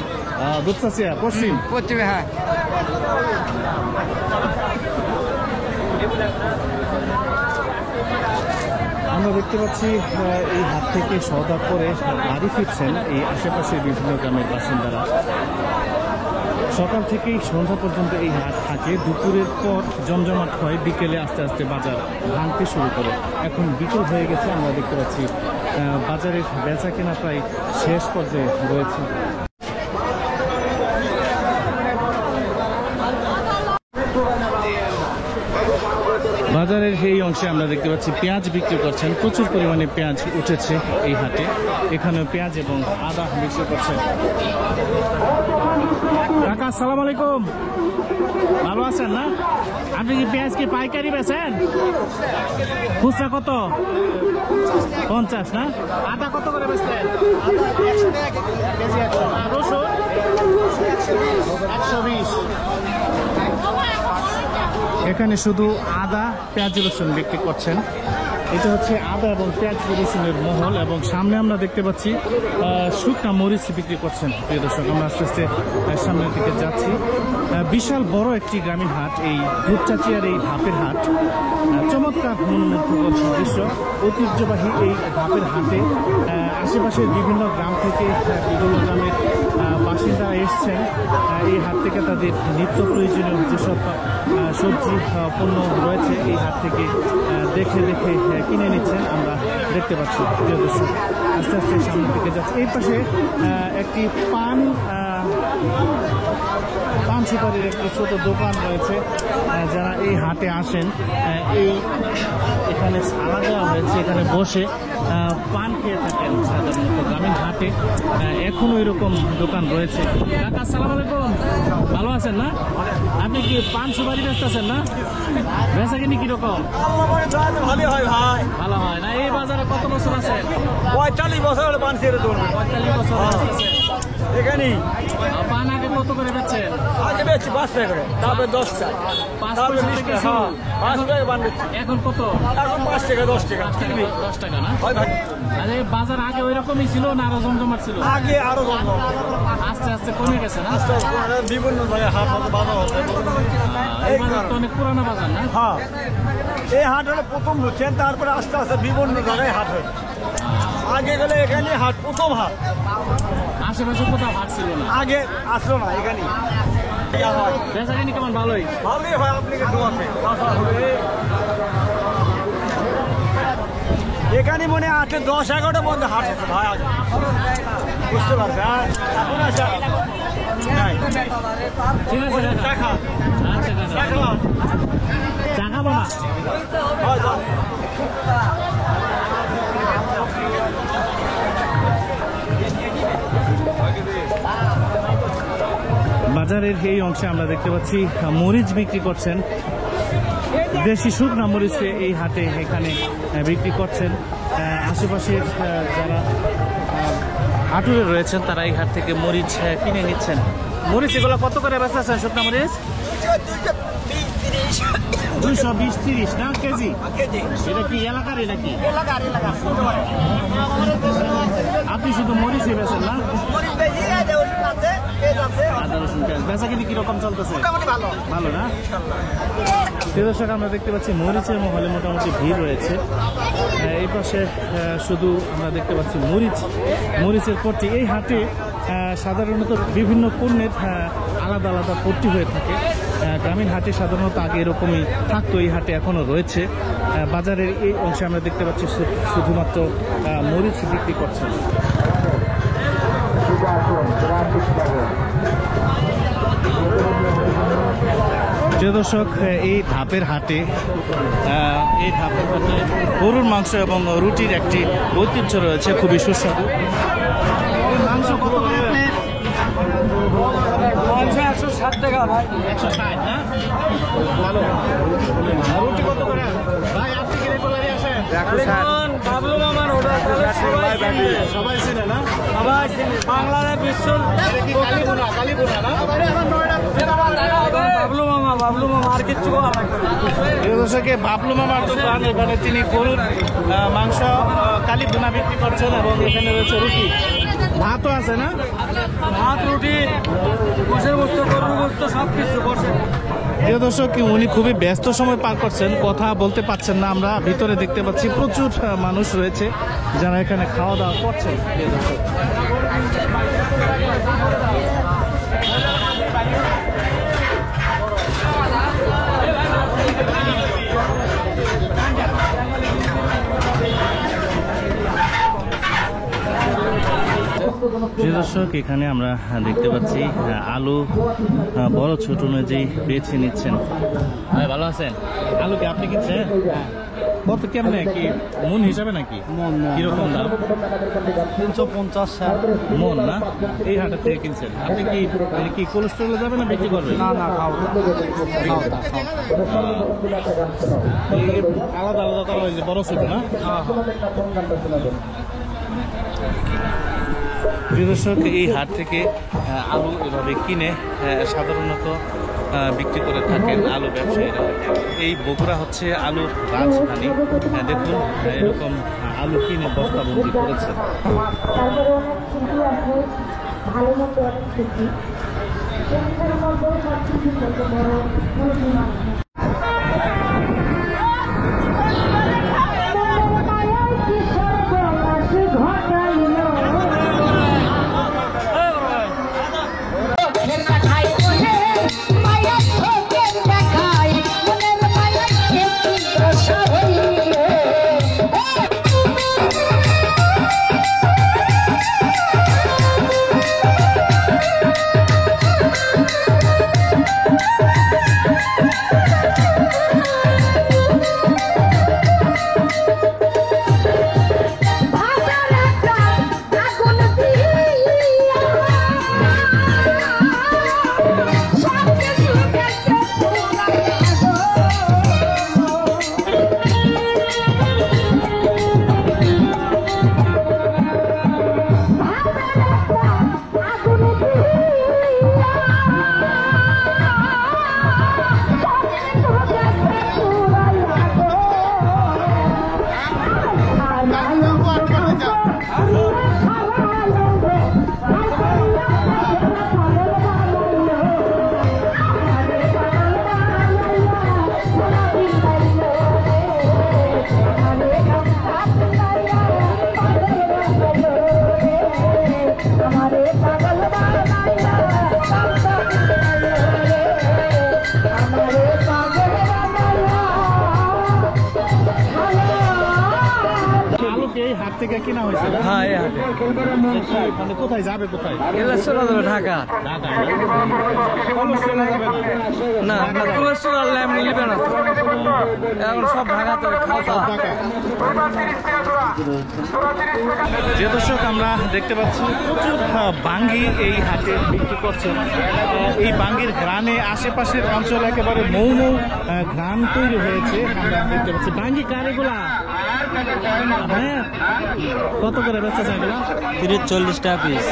দুপচাচিয়া পশ্চিম। পশ্চিমে হ্যাঁ। আমরা দেখতে পাচ্ছি এই হাট থেকে সওদা করে বাড়ি ফিরছেন এই আশেপাশের বিভিন্ন গ্রামের বাসিন্দারা। সকাল থেকেই সন্ধ্যা পর্যন্ত এই হাট থাকে। দুপুরের পর জমজমাট হয়, বিকেলে আস্তে আস্তে বাজার ভাঙতে শুরু করে। এখন বিকেল হয়ে গেছে, আমরা দেখতে পাচ্ছি বাজারের বেচা কেনা প্রায় শেষ পর্যায়ে রয়েছে। বাজারের এই অংশে আমরা দেখতে পাচ্ছি পেঁয়াজ বিক্রি করছেন। প্রচুর পরিমাণে পেঁয়াজ উঠেছে এই হাটে। এখানে পেঁয়াজ এবং আদা বিক্রি করছেন। কাকা আসসালামু আলাইকুম, ভালো আছেন না? আপনি কি পেঁয়াজ কি পাইকারি বেচেন? খুচরা কত? 50 না? আদা কত করে বেচলেন? কেজি 100। আর রসুন 120। এখানে শুধু আদা, পেঁয়াজ, রসুন বিক্রি করছেন। এটা হচ্ছে আদা এবং পেঁয়াজ রসুনের মহল, এবং সামনে আমরা দেখতে পাচ্ছি শুকনা মরিচ বিক্রি করছেন। প্রিয় দর্শক, আমরা আস্তে আস্তে সামনের দিকে যাচ্ছি। বিশাল বড় একটি গ্রামীণ হাট এই দুপচাচিয়ার এই ধাপের হাট। চমৎকার মনোমুগ্ধকর দৃশ্য। ঐতিহ্যবাহী এই ধাপের হাটে আশেপাশের বিভিন্ন গ্রাম থেকে বিভিন্ন গ্রামের বাসিন্দারা এসছেন এই হাট থেকে তাদের নিত্য প্রয়োজনীয় যেসব সবজি পণ্য রয়েছে এই হাট থেকে দেখে দেখে কিনে নিচ্ছেন আমরা দেখতে পাচ্ছি। প্রিয় দর্শক, আস্তে আস্তে সামনের দিকে যাচ্ছে। এই পাশে একটি পান সুপারির একটি ছোট দোকান রয়েছে। যারা এই হাটে আসেন এখানে সাড়া দেওয়া হয়েছে, এখানে বসে পান খেয়ে থাকেন সাধারণত গ্রামীণ হাটে। এখনো এরকম দোকান রয়েছে। কাকা আসসালামু আলাইকুম, ভালো আছেন না? আপনি কি পান সুপারি বেচতেছেন না? বেচা কিনি কিরকম? ভালো হয় ভাই, ভালো হয় না? এই বাজারে কত বছর আছে? 45 বছর পান ছেড়ে দেবো। 45 বছর আছে এখানেই। পান আগে কত করে বেচছেন? আগে বেচছি 5 টাকা করে, তারপরে 10 টাকা, 5 তারপরে পয়সা 20 থেকে টাকা। শুরু। হ্যাঁ, 5 টাকা পান বেচছি। এখন কত? এখন 5 টাকা 10 টাকা। 10 টাকা না? হয় ভাই, আরে বাজার আগে ওই রকমই ছিল না আরো জমজমাট ছিল? আগে আরো কম। আস্তে আস্তে কমে গেছে না? আস্তে আস্তে বিভিন্ন জায়গায় হাট হতে বাজার হচ্ছে। এই বাজার তো অনেক পুরানো বাজার না? হ্যাঁ, এই হাট হলে প্রথম হচ্ছেন, তারপরে আস্তে আস্তে বিভিন্ন জায়গায় হাট হয়। আগে গেলে এখানে হাট, প্রথম হাট। আশেপাশে কোথাও হাট ছিল না? আগে আসলো না এখানে। বেচা কিনি কেমন? ভালোই ভালোই হয়, আপনাকে দোয়াতে। এখানে মনে আছে 10-11টা বন্ধ হাট আছে ভাই আগে, বুঝতে পারছেন? এখন আসা নাই। ঠিক আছে কাকা। টাকা আচ্ছা কাকা, টাকা চা খাবো না? হয় যান। বাজারের এই অংশে আমরা দেখতে পাচ্ছি মরিচ বিক্রি করছেন। দেশি শুকনা মরিচ এই হাটে এখানে বিক্রি করছেন। আশেপাশের যারা হাটুরে রয়েছেন তারা এই হাট থেকে মরিচ কিনে নিচ্ছেন। মরিচ এগুলো কত করে বেচতেছেন শুকনা মরিচ? 220-30 না কেজি? এটা কি এলাকার? নাকি আপনি শুধু মরিচই বেচেন না? আদা রসুন পেঁয়াজ বেচা কিনি কিরকম চলতেছে? ভালো না? দর্শক, আমরা দেখতে পাচ্ছি মরিচের মহলে মোটামুটি ভিড় রয়েছে। এই পাশে শুধু আমরা দেখতে পাচ্ছি মরিচের পট্টি। এই হাটে সাধারণত বিভিন্ন পণ্যের আলাদা আলাদা পট্টি হয়ে থাকে। গ্রামীণ হাটে সাধারণত আগে এরকমই থাকতো, এই হাটে এখনো রয়েছে। বাজারের এই অংশে আমরা দেখতে পাচ্ছি শুধুমাত্র মরিচ বিক্রি করছেন। প্রিয় দর্শক, এই ধাপের হাটে গরুর মাংস এবং রুটির একটি ঐতিহ্য রয়েছে, খুবই সুস্বাদু। মাংস কত করে প্লেট? 160 টাকা ভাই। 160 না? ভালো। রুটি কত করে ভাই? আপনি কি রেগুলারই আসেন? বাবলু মামার অর্ডার করলে সবাই চিনে না? সবাই চিনে। বাংলাদেশ বিশ্ব কালীপুরা না? বাবলু মামা আর কিচ্ছু করা লাগবে না। দর্শকে বাবলু মামার দোকান। এখানে তিনি গরুর মাংস কালীপুরা বিক্রি করছেন এবং এখানে রয়েছে রুটি, ভাতও আছে না? ভাত, রুটি, গোশের বস্তু, গরুর বস্তু, সব কিছু করছে। প্রিয় দর্শক, উনি খুবই ব্যস্ত সময় পার করছেন, কথা বলতে পারছেন না। আমরা ভিতরে দেখতে পাচ্ছি প্রচুর মানুষ রয়েছে যারা এখানে খাওয়া দাওয়া করছেন। প্রিয় দর্শক, এখানে আমরা দেখতে পাচ্ছি আলু বড় ছোট অনুযায়ী বেছে নিচ্ছেন। ভাই ভালো আছেন? আলু কি আপনি কিনছেন? কত কেমনে কি মন হিসাবে নাকি? কিরকম দাম? 350 মন না? এই হাটের থেকে কিনছেন আপনি? কি মানে কি কোলেস্ট্রলে যাবে না বিক্রি করবেন? না না, আলাদা আলাদা করা হয়েছে, বড় ছোট না? প্রিয় দর্শক, এই হাট থেকে আলু এভাবে কিনে সাধারণত বিক্রি করে থাকেন আলু ব্যবসায়ীরা। এই বগুড়া হচ্ছে আলুর রাজধানী। দেখুন এরকম আলু কিনে বস্তাবন্দি করেছে। তারপরে অনেক খুশি আছে, ভালো মতো অনেক খুশি। সংসারের মধ্যে সব কিছু করতে বড় খুশি মানুষ। থেকে কিনা হয়েছে? হ্যাঁ, এই হাটে। মানে কোথায় যাবে, কোথায়? এগুলো চলে যাবে ঢাকা। ঢাকায় চলে যাবে না, কোলেস্ট্রল এমনি নিবে না তো। এখন সব ঢাকাতে খাওয়া। যে দর্শক আমরা দেখতে পাচ্ছি প্রচুর বাঙ্গি এই হাটে বিক্রি করছেন। এই বাঙ্গির ঘ্রাণে আশেপাশের অঞ্চল একেবারে মৌ মৌ ঘ্রাণ তৈরি হয়েছে। আমরা দেখতে পাচ্ছি বাঙ্গি কার এগুলা? হ্যাঁ, কত করে বেচা যায় এগুলা? 30-40 টাকা পিস।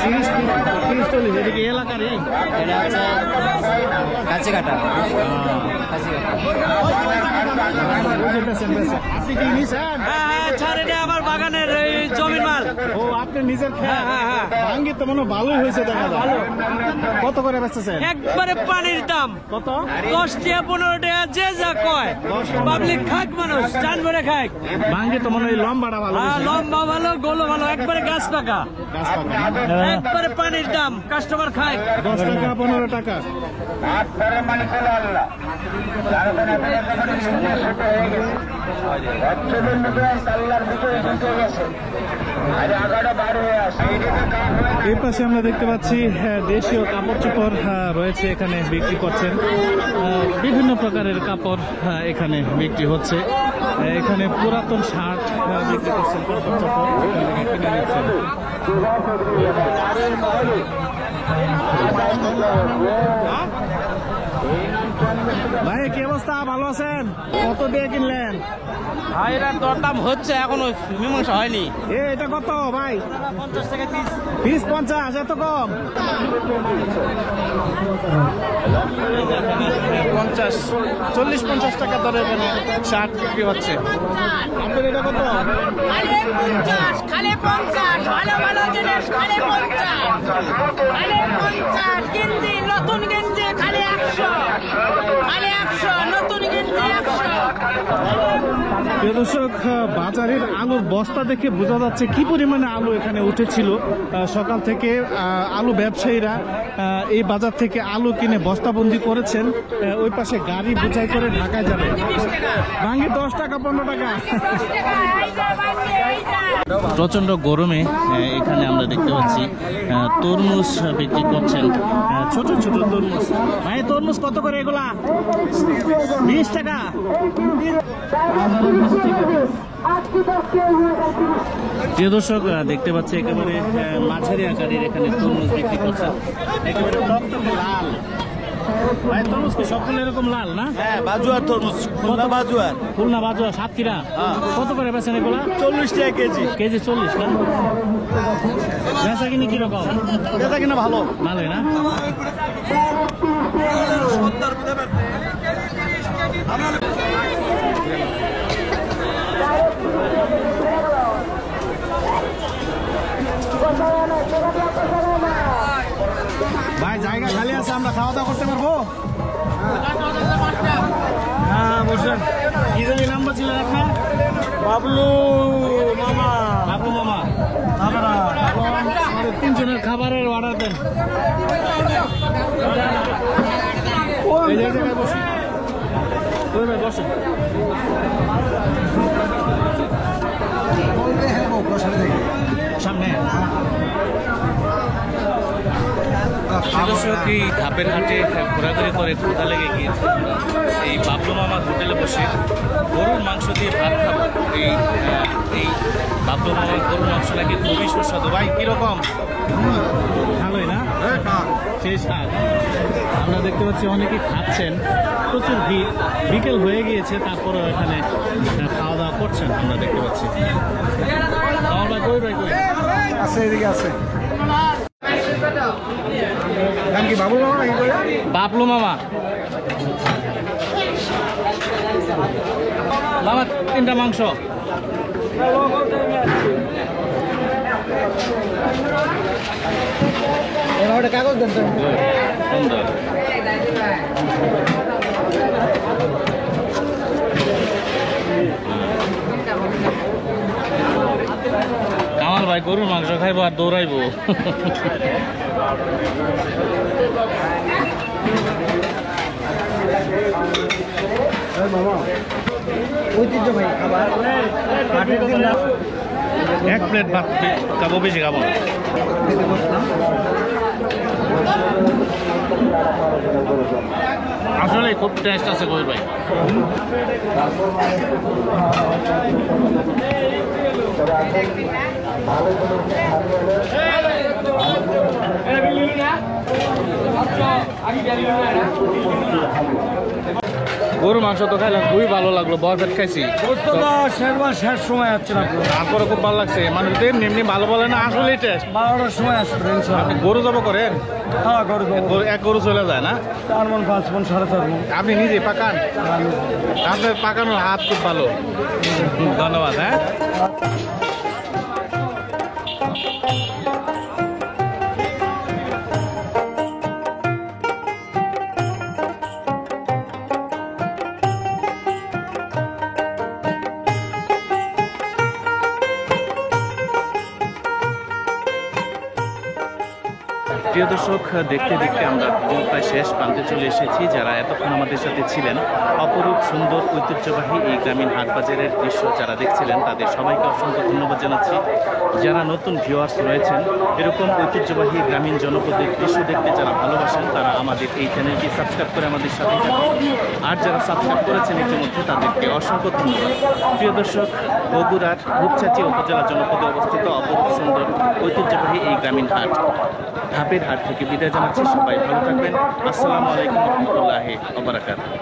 30-40। এটা কি এলাকারই? এটা হচ্ছে কাছে কাটা। আপনি কি নিছেন? হ্যাঁ, ছাড়, এটা আমার বাগানের এই জমির মাল। ও, আপনি নিজের খেয়ে? হ্যাঁ। বাঙ্গি তো মনে হয় ভালোই হয়েছে দেখা যায়। কত করে বেচতেছেন? একবারে পানির দাম। কত? 10 টাকা 15 টাকা যে যা কয়। পাবলিক খাক মানুষ, চান করে খাক। বাঙ্গি তো মনে হয় লম্বাটা ভালো হয়েছে। লম্বা ভালো, গোলো ভালো, একবারে গাছ পাকা। গাছ পাকা। একবারে পানির দাম, কাস্টমার খায়। 10 টাকা 15 টাকা। এই পাশে আমরা দেখতে পাচ্ছি দেশীয় কাপড় চোপড় রয়েছে, এখানে বিক্রি করছেন। বিভিন্ন প্রকারের কাপড় এখানে বিক্রি হচ্ছে। এখানে পুরাতন শার্ট বিক্রি করছেন, কাপড় চোপড় কিনে নিচ্ছেন। ভাই কি অবস্থা, ভালো আছেন? কত দিয়ে কিনলেন? ভাই এটার দরদাম হচ্ছে, এখনো মীমাংসা হয়নি। এটা কত ভাই? 50 টাকা পিস। পিস 50, এত কম? 50, 40-50 টাকা দরে এখানে শার্ট বিক্রি হচ্ছে। আপনার এটা কত? খালি 50, ভালো ভালো জিনিস খালি 50, গেঞ্জি নতুন গেঞ্জি খালি 100, নতুন গেঞ্জি 100। প্রিয় দর্শক, বাজারের আলুর বস্তা দেখে বোঝা যাচ্ছে কি পরিমাণে আলু এখানে উঠেছিল। সকাল থেকে আলু ব্যবসায়ীরা এই বাজার থেকে আলু কিনে বস্তাবন্দি করেছেন। ওই পাশে গাড়ি বোঝাই করে ঢাকায় যাবে। ভাঙ্গি 10 টাকা 15 টাকা। প্রচন্ড গরমে এখানে আমরা দেখতে পাচ্ছি তরমুজ বিক্রি করছেন, ছোট ছোট তরমুজ। ভাই তরমুজ কত করে এগুলা? 20 টাকা। প্রিয় দর্শক, দেখতে পাচ্ছি একেবারে মাঝারি আকারের এখানে তরমুজ বিক্রি করছেন, একেবারে টকটকে লাল। ভাই তরমুজ কি সবগুলো এরকম লাল না? হ্যাঁ, বাজুয়ার তরমুজ, খুলনা বাজুয়ার। খুলনা বাজুয়া, সাতক্ষীরা। কত করে বেচেন এগুলা? 40 টাকা কেজি। কেজি 40 না? বেচা কিনি কিরকম? এটা কিনা ভালো। ভালোই না? ভাই জায়গা খালি আছে, আমরা খাওয়া দাওয়া করতে পারবো? হ্যাঁ বসেন। কি জানি নাম বলছিলেন আপনার? বাবলু মামা। বাবলু মামা, আমাদের 3 জনের খাবারের অর্ডার দেন। এই জায়গায় বসুন। ভাই বসেন। সামনে দর্শক, এই ধাপের হাটে ঘোরাঘুরি করে ক্ষুধা লেগে গিয়েছে। এই বাবলু মামার হোটেলে বসে গরুর মাংস দিয়ে ভাত খাবো। এই বাবলু মামার গরুর মাংস নাকি খুবই সুস্বাদু। ভাই কিরকম? ভালোই না? সেই স্বাদ। আমরা দেখতে পাচ্ছি অনেকেই খাচ্ছেন, প্রচুর ভিড়। বিকেল হয়ে গিয়েছে, তারপরেও এখানে খাওয়া দাওয়া করছেন আমরা দেখতে পাচ্ছি। আমার ভাই কই আছে, এদিকে আছে। নাম কি বাবু মামা নাকি? বাবলু মামা। মামা 3টা মাংস। এবার কাগজ দেন। সুন্দর। কামাল ভাই গরুর মাংস খাইবো আর দৌড়াইবো। ঐতিহ্য ভাই খাবার। 1 প্লেট ভাত খাবো, বেশি খাবো না। আসলে খুব টেস্ট আছে গরুর ভাই। গরুর মাংস তো খাইলাম, খুবই ভালো লাগলো। বরফেট খাইছি, শেষ সময় আসছে না, তারপরে খুব ভালো লাগছে। মানুষ তো এমনি এমনি ভালো বলে না, আসলে টেস্ট। 12টার সময় আসছে। আপনি গরু জব করেন? হ্যাঁ গরু। এক গরু চলে যায় না? 4 মণ 5 মণ 4.5 মণ। আপনি নিজে পাকান? আপনার পাকানোর হাত খুব ভালো। ধন্যবাদ। হ্যাঁ, প্রিয় দর্শক, দেখতে দেখতে আমরা প্রায় শেষ প্রান্তে চলে এসেছি। যারা এতক্ষণ আমাদের সাথে ছিলেন, অপরূপ সুন্দর ঐতিহ্যবাহী এই গ্রামীণ হাটবাজারের দৃশ্য যারা দেখছিলেন, তাদের সবাইকে অসংখ্য ধন্যবাদ জানাচ্ছি। যারা নতুন ভিউয়ার্স রয়েছেন, এরকম ঐতিহ্যবাহী গ্রামীণ জনপদের দৃশ্য দেখতে যারা ভালোবাসেন, তারা আমাদের এই চ্যানেলটি সাবস্ক্রাইব করে আমাদের সাথে থাকুন। আর যারা সাবস্ক্রাইব করেছেন ইতিমধ্যে, তাদেরকে অসংখ্য ধন্যবাদ। প্রিয় দর্শক, বগুড়ার রূপচাঁচি উপজেলা জনপদে অবস্থিত অপরূপ সুন্দর ঐতিহ্যবাহী এই গ্রামীণ হাট ধাপের হাট থেকে বিদায় জানাচ্ছি। সবাই ভালো থাকবেন। আসসালামু আলাইকুম রহমতুল্লাহি ওয়া বারাকাতুহু।